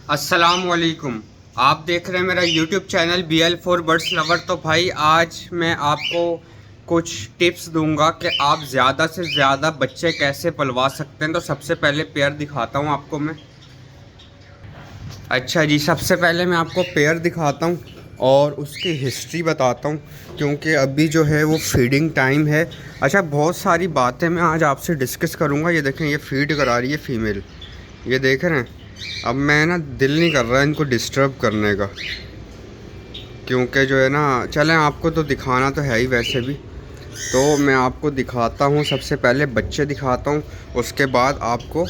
अस्सलामुअलैकुम। आप देख रहे हैं मेरा YouTube channel BL4 birds lover. तो भाई आज मैं आपको कुछ टिप्स दूंगा कि आप ज़्यादा से ज़्यादा बच्चे कैसे पलवा सकते हैं। तो सबसे पहले पेयर दिखाता हूं आपको मैं। अच्छा जी, सबसे पहले मैं आपको पेयर दिखाता हूं और उसकी हिस्ट्री बताता हूं, क्योंकि अभी जो है वो फीडिंग टाइम है। अच्छा, बहुत सारी बातें मैं आज आपसे डिस्कस करूंगा। ये देखें, ये फीड करा रही है फ़ीमेल, ये देख रहे हैं। अब मैं ना दिल नहीं कर रहा इनको डिस्टर्ब करने का, क्योंकि जो है ना, चलें आपको तो दिखाना तो है ही वैसे भी। तो मैं आपको दिखाता हूँ, सबसे पहले बच्चे दिखाता हूँ, उसके बाद आपको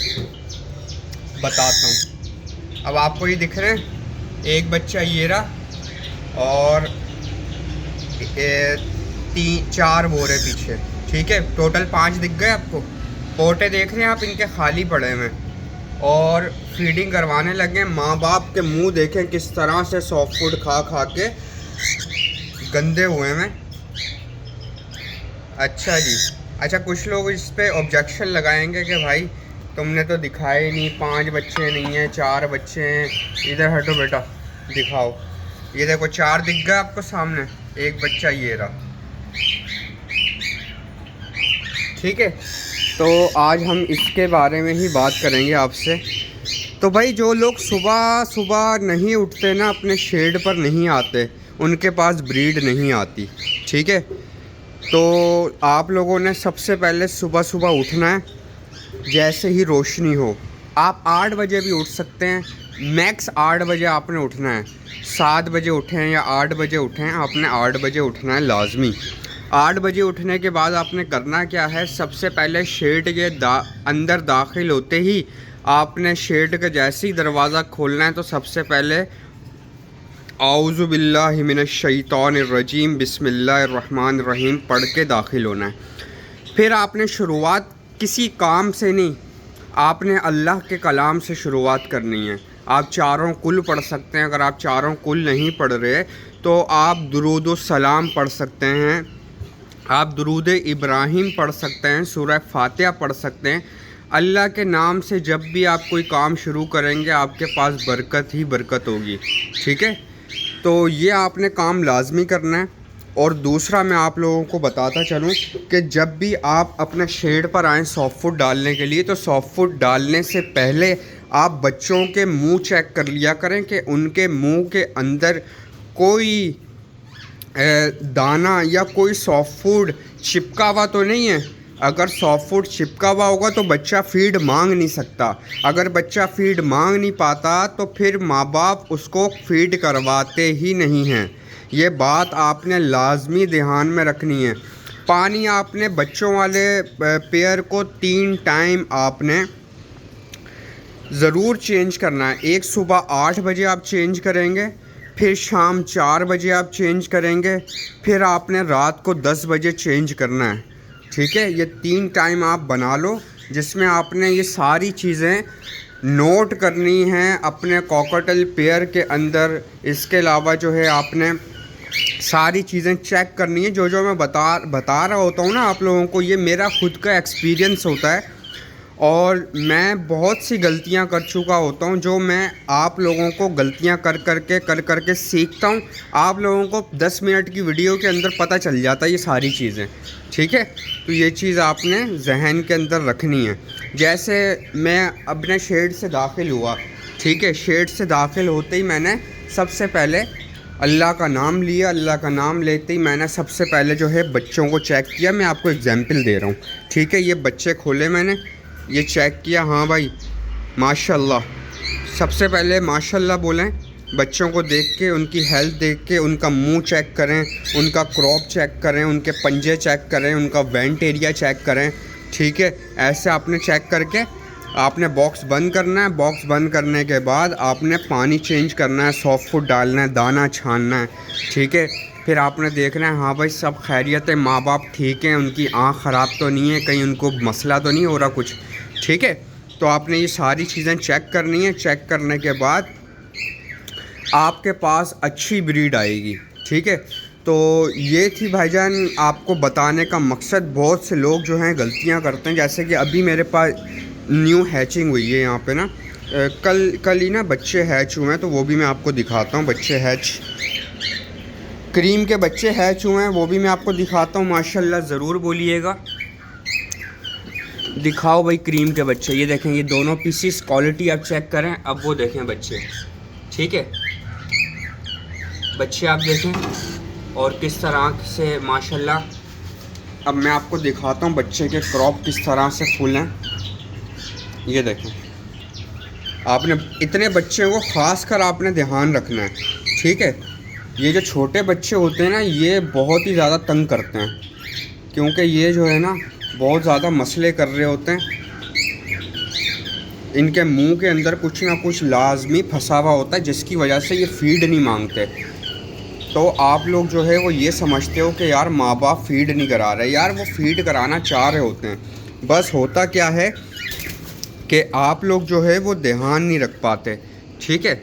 बताता हूँ। अब आपको ये दिख रहे हैं, एक बच्चा ये रहा और चार बोरे पीछे, ठीक है। टोटल 5 दिख गए आपको। पोटे देख रहे हैं आप, इनके खाली पड़े हुए और फीडिंग करवाने लगे। माँ बाप के मुंह देखें किस तरह से सॉफ्ट फूड खा खा के गंदे हुए हैं। अच्छा जी, अच्छा, कुछ लोग इस पे ऑब्जेक्शन लगाएंगे कि भाई तुमने तो दिखाए ही नहीं, 5 बच्चे नहीं हैं, 4 बच्चे हैं। इधर हटो बेटा, दिखाओ। ये देखो, 4 दिख गए आपको सामने, एक बच्चा ये रहा, ठीक है। तो आज हम इसके बारे में ही बात करेंगे आपसे। तो भाई, जो लोग सुबह सुबह नहीं उठते ना, अपने शेड पर नहीं आते, उनके पास ब्रीड नहीं आती, ठीक है। तो आप लोगों ने सबसे पहले सुबह सुबह उठना है, जैसे ही रोशनी हो। आप 8 बजे भी उठ सकते हैं, मैक्स 8 बजे आपने उठना है। 7 बजे उठें या 8 बजे उठें, आपने 8 बजे उठना है लाजमी। 8 बजे उठने के बाद आपने करना क्या है, सबसे पहले शेड के अंदर दाखिल होते ही आपने शेड का जैसे ही दरवाज़ा खोलना है, तो सबसे पहले आऊज़ु बिल्लाहि मिनश शैतानिर रजीम बिस्मिल्लाहिर्रहमानिर्रहीम पढ़ के दाखिल होना है। फिर आपने शुरुआत किसी काम से नहीं, आपने अल्लाह के कलाम से शुरुआत करनी है। आप चारों कुल पढ़ सकते हैं। अगर आप चारों कुल नहीं पढ़ रहे तो आप दुरूद सलाम पढ़ सकते हैं, आप दुरूद इब्राहिम पढ़ सकते हैं, सूरह फातिहा पढ़ सकते हैं। अल्लाह के नाम से जब भी आप कोई काम शुरू करेंगे, आपके पास बरकत ही बरकत होगी, ठीक है। तो ये आपने काम लाजमी करना है। और दूसरा मैं आप लोगों को बताता चलूँ कि जब भी आप अपने शेड पर आएँ सॉफ्ट फूड डालने के लिए, तो सॉफ्ट फूड डालने से पहले आप बच्चों के मुंह चेक कर लिया करें कि उनके मुंह के अंदर कोई दाना या कोई सॉफ्ट फूड चिपका हुआ तो नहीं है। अगर सॉफ्ट फूड चिपका हुआ होगा तो बच्चा फीड मांग नहीं सकता। अगर बच्चा फीड मांग नहीं पाता तो फिर माँ बाप उसको फीड करवाते ही नहीं हैं। ये बात आपने लाजमी ध्यान में रखनी है। पानी आपने बच्चों वाले पेयर को 3 टाइम आपने ज़रूर चेंज करना है। एक सुबह 8 बजे आप चेंज करेंगे, फिर शाम 4 बजे आप चेंज करेंगे, फिर आपने रात को 10 बजे चेंज करना है, ठीक है। ये 3 टाइम आप बना लो, जिसमें आपने ये सारी चीज़ें नोट करनी हैं अपने कॉकटेल पेयर के अंदर। इसके अलावा जो है आपने सारी चीज़ें चेक करनी है। जो मैं बता रहा होता हूँ ना आप लोगों को, ये मेरा खुद का एक्सपीरियंस होता है और मैं बहुत सी गलतियां कर चुका होता हूं, जो मैं आप लोगों को गलतियां कर करके सीखता हूं। आप लोगों को 10 मिनट की वीडियो के अंदर पता चल जाता है ये सारी चीज़ें, ठीक है। तो ये चीज़ आपने जहन के अंदर रखनी है। जैसे मैं अपने शेड से दाखिल हुआ, ठीक है, शेड से दाखिल होते ही मैंने सबसे पहले अल्लाह का नाम लिया। अल्लाह का नाम लेते ही मैंने सबसे पहले जो है बच्चों को चेक किया। मैं आपको एग्जाम्पल दे रहा हूँ, ठीक है। ये बच्चे खोले मैंने, ये चेक किया, हाँ भाई माशाल्लाह। सबसे पहले माशाल्लाह बोलें बच्चों को देख के, उनकी हेल्थ देख के। उनका मुंह चेक करें, उनका क्रॉप चेक करें, उनके पंजे चेक करें, उनका वेंट एरिया चेक करें, ठीक है। ऐसे आपने चेक करके आपने बॉक्स बंद करना है। बॉक्स बंद करने के बाद आपने पानी चेंज करना है, सॉफ्ट फूड डालना है, दाना छानना है, ठीक है। फिर आपने देखना है हाँ भाई सब खैरियत है, माँ बाप ठीक हैं, उनकी आँख ख़राब तो नहीं है, कहीं उनको मसला तो नहीं हो रहा कुछ, ठीक है। तो आपने ये सारी चीज़ें चेक करनी है। चेक करने के बाद आपके पास अच्छी ब्रीड आएगी, ठीक है। तो ये थी भाईजान आपको बताने का मकसद। बहुत से लोग जो हैं गलतियां करते हैं, जैसे कि अभी मेरे पास न्यू हैचिंग हुई है यहाँ पे ना, कल ही ना बच्चे हैच हुए हैं, तो वो भी मैं आपको दिखाता हूँ। बच्चे हैच, क्रीम के बच्चे हैच हुए हैं, वो भी मैं आपको दिखाता हूँ। माशाल्लाह ज़रूर बोलिएगा। दिखाओ भाई क्रीम के बच्चे, ये देखें, ये दोनों पीसीस क्वालिटी आप चेक करें। अब वो देखें बच्चे, ठीक है, बच्चे आप देखें और किस तरह से माशाल्लाह। अब मैं आपको दिखाता हूँ बच्चे के क्रॉप किस तरह से फूल हैं। ये देखें, आपने इतने बच्चे को ख़ास कर आपने ध्यान रखना है, ठीक है। ये जो छोटे बच्चे होते हैं ना, ये बहुत ही ज़्यादा तंग करते हैं, क्योंकि ये जो है ना बहुत ज़्यादा मसले कर रहे होते हैं। इनके मुंह के अंदर कुछ ना कुछ लाजमी फंसा हुआ होता है, जिसकी वजह से ये फीड नहीं मांगते। तो आप लोग जो है वो ये समझते हो कि यार माँ बाप फीड नहीं करा रहे, यार वो फीड कराना चाह रहे होते हैं। बस होता क्या है कि आप लोग जो है वो ध्यान नहीं रख पाते, ठीक है।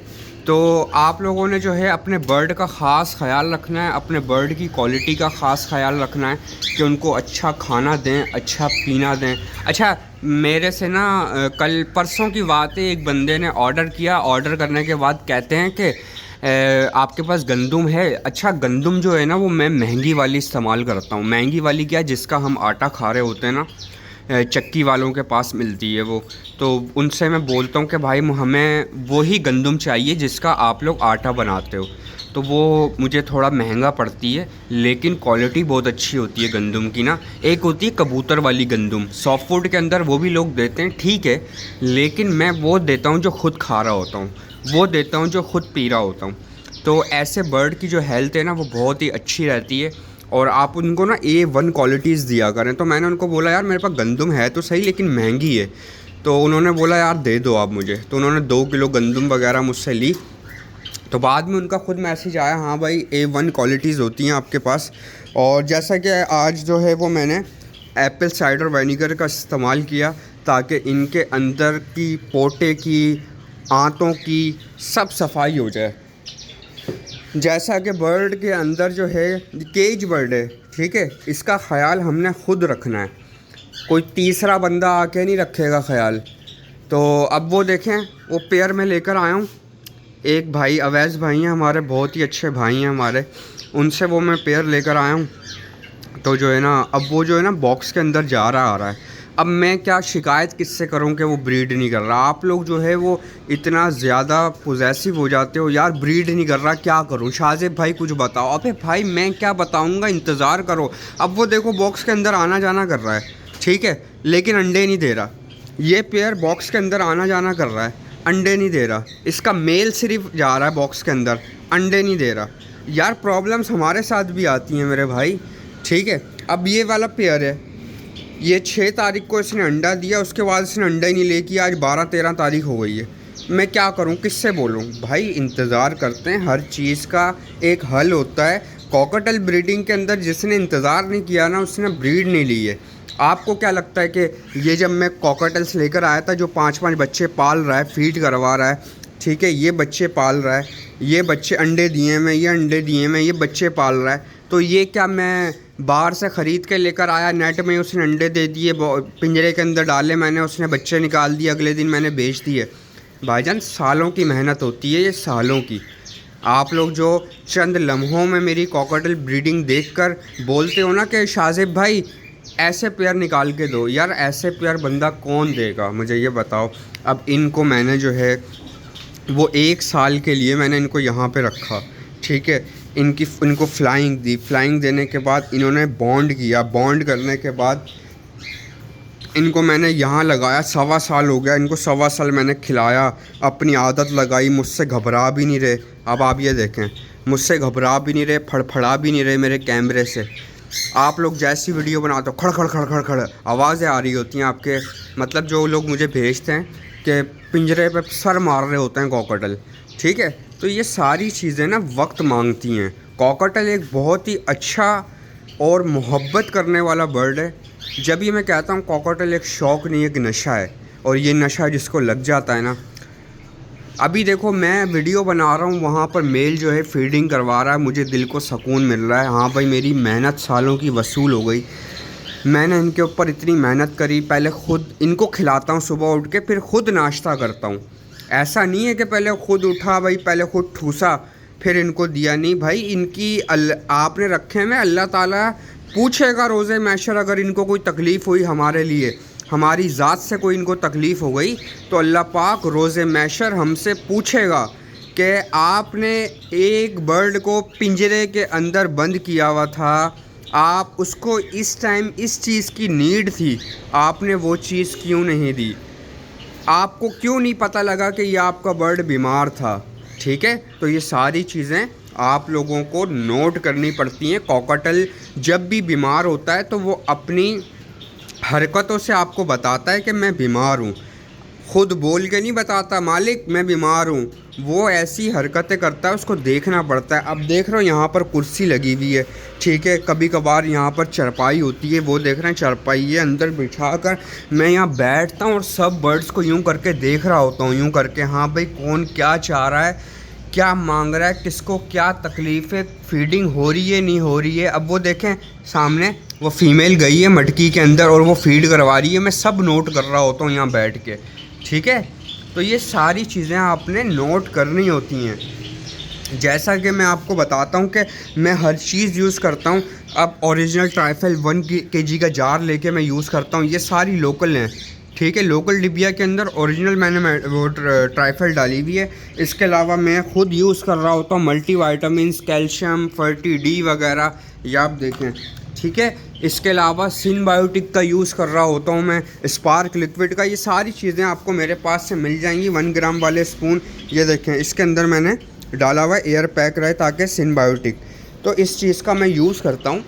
तो आप लोगों ने जो है अपने बर्ड का ख़ास ख्याल रखना है, अपने बर्ड की क्वालिटी का ख़ास ख्याल रखना है कि उनको अच्छा खाना दें, अच्छा पीना दें। अच्छा, मेरे से ना कल परसों की बात है, एक बंदे ने ऑर्डर किया, ऑर्डर करने के बाद कहते हैं कि आपके पास गंदम है। अच्छा, गंदम जो है ना वो मैं महंगी वाली इस्तेमाल करता हूँ। महंगी वाली क्या, जिसका हम आटा खा रहे होते हैं ना, चक्की वालों के पास मिलती है वो। तो उनसे मैं बोलता हूँ कि भाई हमें वही गंदम चाहिए जिसका आप लोग आटा बनाते हो। तो वो मुझे थोड़ा महंगा पड़ती है, लेकिन क्वालिटी बहुत अच्छी होती है गंदम की ना। एक होती है कबूतर वाली गंदम, सॉफ्ट फूड के अंदर वो भी लोग देते हैं, ठीक है, लेकिन मैं वो देता हूँ जो खुद खा रहा होता हूँ, वो देता हूँ जो खुद पी रहा होता हूँ। तो ऐसे बर्ड की जो हेल्थ है ना वो बहुत ही अच्छी रहती है। और आप उनको ना A1 क्वालिटीज़ दिया करें। तो मैंने उनको बोला यार मेरे पास गंदम है तो सही, लेकिन महंगी है। तो उन्होंने बोला यार दे दो आप मुझे। तो उन्होंने 2 किलो गंदम वगैरह मुझसे ली। तो बाद में उनका खुद मैसेज आया, हाँ भाई A1 क्वालिटीज़ होती हैं आपके पास। और जैसा कि आज जो है वो मैंने एप्पल साइडर विनेगर का इस्तेमाल किया, ताकि इनके अंदर की पोटे की, आंतों की सब सफाई हो जाए। जैसा कि बर्ड के अंदर जो है केज बर्ड है, ठीक है, इसका ख़याल हमने खुद रखना है, कोई तीसरा बंदा आके नहीं रखेगा ख़याल। तो अब वो देखें, वो पेयर में लेकर आया हूँ। एक भाई अवैस भाई हैं हमारे, बहुत ही अच्छे भाई हैं हमारे, उनसे वो मैं पेयर लेकर आया हूँ। तो जो है ना, अब वो जो है ना बॉक्स के अंदर जा रहा आ रहा है। अब मैं क्या शिकायत किससे करूं कि वो ब्रीड नहीं कर रहा। आप लोग जो है वो इतना ज़्यादा पॉजेसिव हो जाते हो, यार ब्रीड नहीं कर रहा, क्या करूं। शाहज़ेब भाई कुछ बताओ। अबे भाई मैं क्या बताऊंगा, इंतज़ार करो। अब वो देखो बॉक्स के अंदर आना जाना कर रहा है, ठीक है, लेकिन अंडे नहीं दे रहा। ये पेयर बॉक्स के अंदर आना जाना कर रहा है, अंडे नहीं दे रहा। इसका मेल सिर्फ जा रहा है बॉक्स के अंदर, अंडे नहीं दे रहा। यार प्रॉब्लम्स हमारे साथ भी आती हैं मेरे भाई, ठीक है। अब ये वाला पेयर है, ये 6 तारीख को इसने अंडा दिया, उसके बाद इसने अंडा ही नहीं लेके, आज 12-13 तारीख हो गई है। मैं क्या करूं, किससे बोलूं भाई। इंतज़ार करते हैं, हर चीज़ का एक हल होता है। कॉकटेल ब्रीडिंग के अंदर जिसने इंतज़ार नहीं किया ना, उसने ब्रीड नहीं ली है। आपको क्या लगता है कि ये जब मैं कॉकटेल्स लेकर आया था, जो 5-5 बच्चे पाल रहा है, फीड करवा रहा है, ठीक है, ये बच्चे पाल रहा है, ये बच्चे अंडे दिए मैं, ये अंडे दिए मैं, ये बच्चे पाल रहा है, तो ये क्या मैं बाहर से ख़रीद के लेकर आया, नेट में उसने अंडे दे दिए, पिंजरे के अंदर डाले मैंने, उसने बच्चे निकाल दिए, अगले दिन मैंने बेच दिए। भाईजान सालों की मेहनत होती है, ये सालों की। आप लोग जो चंद लम्हों में मेरी कॉकटेल ब्रीडिंग देखकर बोलते हो ना कि शाहज़ेब भाई ऐसे पेयर निकाल के दो, यार ऐसे पेयर बंदा कौन देगा, मुझे ये बताओ। अब इनको मैंने जो है वो 1 साल के लिए मैंने इनको यहाँ पे रखा, ठीक है। इनको फ्लाइंग दी, फ्लाइंग देने के बाद इन्होंने बॉन्ड किया, बॉन्ड करने के बाद इनको मैंने यहाँ लगाया। 1.25 साल हो गया इनको, 1.25 साल मैंने खिलाया, अपनी आदत लगाई, मुझसे घबरा भी नहीं रहे। अब आप ये देखें, मुझसे घबरा भी नहीं रहे, फड़फड़ा भी नहीं रहे मेरे कैमरे से। आप लोग जैसी वीडियो बनाते हो, खड़ खड़ खड़ खड़ खड़ आवाज़ें आ रही होती हैं आपके, मतलब जो लोग मुझे भेजते हैं कि पिंजरे पे सर मार रहे होते हैं कॉकटेल, ठीक है। तो ये सारी चीज़ें ना वक्त मांगती हैं। कॉकटेल एक बहुत ही अच्छा और मोहब्बत करने वाला बर्ड है। जब ये मैं कहता हूँ कॉकटेल एक शौक़ नहीं, एक नशा है, और ये नशा जिसको लग जाता है ना, अभी देखो मैं वीडियो बना रहा हूँ, वहाँ पर मेल जो है फीडिंग करवा रहा है, मुझे दिल को सुकून मिल रहा है। हाँ भाई मेरी मेहनत सालों की वसूल हो गई। मैंने इनके ऊपर इतनी मेहनत करी, पहले ख़ुद इनको खिलाता हूँ सुबह उठ के, फिर ख़ुद नाश्ता करता हूँ, ऐसा नहीं है कि पहले खुद उठा भाई, पहले खुद ठूसा फिर इनको दिया। नहीं भाई, इनकी आपने रखे में अल्लाह ताला पूछेगा रोज़े महशर। अगर इनको कोई तकलीफ़ हुई हमारे लिए, हमारी ज़ात से कोई इनको तकलीफ़ हो गई, तो अल्लाह पाक रोज़े महशर हमसे पूछेगा कि आपने एक बर्ड को पिंजरे के अंदर बंद किया हुआ था, आप उसको इस टाइम इस चीज़ की नीड थी, आपने वो चीज़ क्यों नहीं दी, आपको क्यों नहीं पता लगा कि ये आपका बर्ड बीमार था। ठीक है, तो ये सारी चीज़ें आप लोगों को नोट करनी पड़ती हैं। कॉकटेल जब भी बीमार होता है तो वो अपनी हरकतों से आपको बताता है कि मैं बीमार हूँ, खुद बोल के नहीं बताता मालिक मैं बीमार हूँ, वो ऐसी हरकतें करता है, उसको देखना पड़ता है। अब देख रहे हो यहाँ पर कुर्सी लगी हुई है, ठीक है, कभी कभार यहाँ पर चरपाई होती है, वो देख रहे हैं चरपाई है, अंदर बिठा कर मैं यहाँ बैठता हूँ और सब बर्ड्स को यूँ करके देख रहा होता हूँ, यूँ करके हाँ भाई कौन क्या चाह रहा है, क्या मांग रहा है, किसको क्या तकलीफ़ है, फीडिंग हो रही है नहीं हो रही है। अब वो देखें सामने वो फ़ीमेल गई है मटकी के अंदर और वो फीड करवा रही है, मैं सब नोट कर रहा होता हूँ यहाँ बैठ के। ठीक है, तो ये सारी चीज़ें आपने नोट करनी होती हैं। जैसा कि मैं आपको बताता हूँ कि मैं हर चीज़ यूज़ करता हूँ। अब ओरिजिनल ट्राइफल 1 kg का जार लेके मैं यूज़ करता हूँ, ये सारी लोकल हैं। ठीक है, लोकल डिबिया के अंदर ओरिजिनल मैंने वो ट्राइफल डाली हुई है। इसके अलावा मैं ख़ुद यूज़ कर रहा होता हूँ मल्टीवाइटामिन्स, कैल्शियम, फर्टी डी वगैरह, ये आप देखें। ठीक है, इसके अलावा सिनबायोटिक का यूज़ कर रहा होता हूँ मैं, स्पार्क लिक्विड का। ये सारी चीज़ें आपको मेरे पास से मिल जाएंगी। 1 ग्राम वाले स्पून ये देखें, इसके अंदर मैंने डाला हुआ एयर पैक रहे ताकि सिनबायोटिक, तो इस चीज़ का मैं यूज़ करता हूँ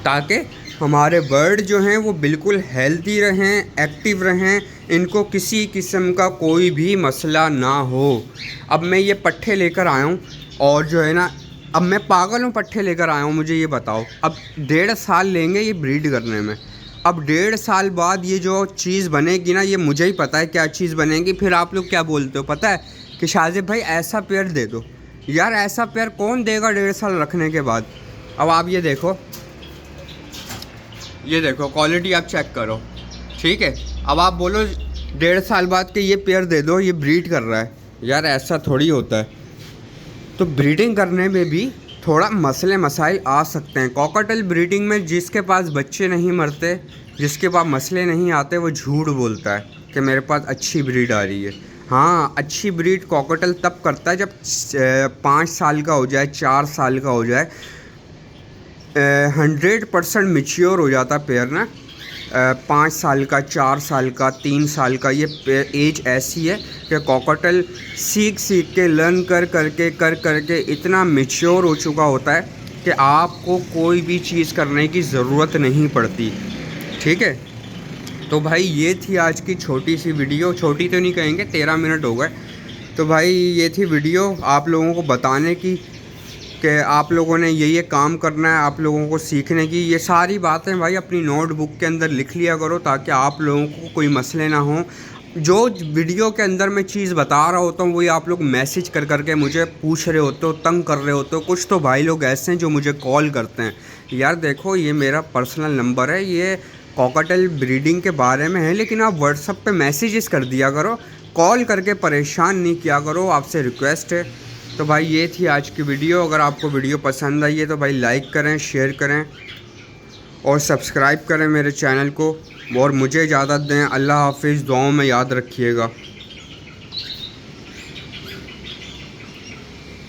ताकि हमारे बर्ड जो हैं वो बिल्कुल हेल्दी रहें, एक्टिव रहें, इनको किसी किस्म का कोई भी मसला ना हो। अब मैं ये पट्ठे लेकर आया हूँ और जो है ना, अब मैं पागल हूँ पट्ठे लेकर आया हूँ, मुझे ये बताओ, अब 1.5 साल लेंगे ये ब्रीड करने में। अब 1.5 साल बाद ये जो चीज़ बनेगी ना, ये मुझे ही पता है क्या चीज़ बनेगी। फिर आप लोग क्या बोलते हो पता है कि शाजिब भाई ऐसा पेयर दे दो। यार ऐसा पेयर कौन देगा 1.5 साल रखने के बाद। अब आप ये देखो, ये देखो क्वालिटी आप चेक करो। ठीक है, अब आप बोलो 1.5 साल बाद के ये पेयर दे दो, ये ब्रीड कर रहा है। यार ऐसा थोड़ी होता है। तो ब्रीडिंग करने में भी थोड़ा मसले मसाइल आ सकते हैं। कॉकटेल ब्रीडिंग में जिसके पास बच्चे नहीं मरते, जिसके पास मसले नहीं आते, वो झूठ बोलता है कि मेरे पास अच्छी ब्रीड आ रही है। हाँ, अच्छी ब्रीड कॉकटेल तब करता है जब 5 साल का हो जाए, 4 साल का हो जाए, 100% मैच्योर हो जाता पेयर ना। 5 साल का, 4 साल का, 3 साल का, ये एज ऐसी है कि कॉकटेल सीख के लर्न कर करके इतना मैच्योर हो चुका होता है कि आपको कोई भी चीज़ करने की ज़रूरत नहीं पड़ती। ठीक है, तो भाई ये थी आज की छोटी सी वीडियो। छोटी तो नहीं कहेंगे, 13 मिनट हो गए। तो भाई ये थी वीडियो आप लोगों को बताने की कि आप लोगों ने ये काम करना है, आप लोगों को सीखने की। ये सारी बातें भाई अपनी नोटबुक के अंदर लिख लिया करो ताकि आप लोगों को कोई मसले ना हो। जो वीडियो के अंदर मैं चीज़ बता रहा होता हूँ वही आप लोग मैसेज कर करके मुझे पूछ रहे होते हो, तंग कर रहे होते हो। कुछ तो भाई लोग ऐसे हैं जो मुझे कॉल करते हैं। यार देखो, ये मेरा पर्सनल नंबर है, ये कॉकटेल ब्रीडिंग के बारे में है, लेकिन आप व्हाट्सएप पे मैसेजेस कर दिया करो, कॉल करके परेशान नहीं किया करो, आपसे रिक्वेस्ट है। तो भाई ये थी आज की वीडियो। अगर आपको वीडियो पसंद आई है तो भाई लाइक करें, शेयर करें और सब्सक्राइब करें मेरे चैनल को, और मुझे इजाज़त दें। अल्लाह हाफिज़, दुआओं में याद रखिएगा।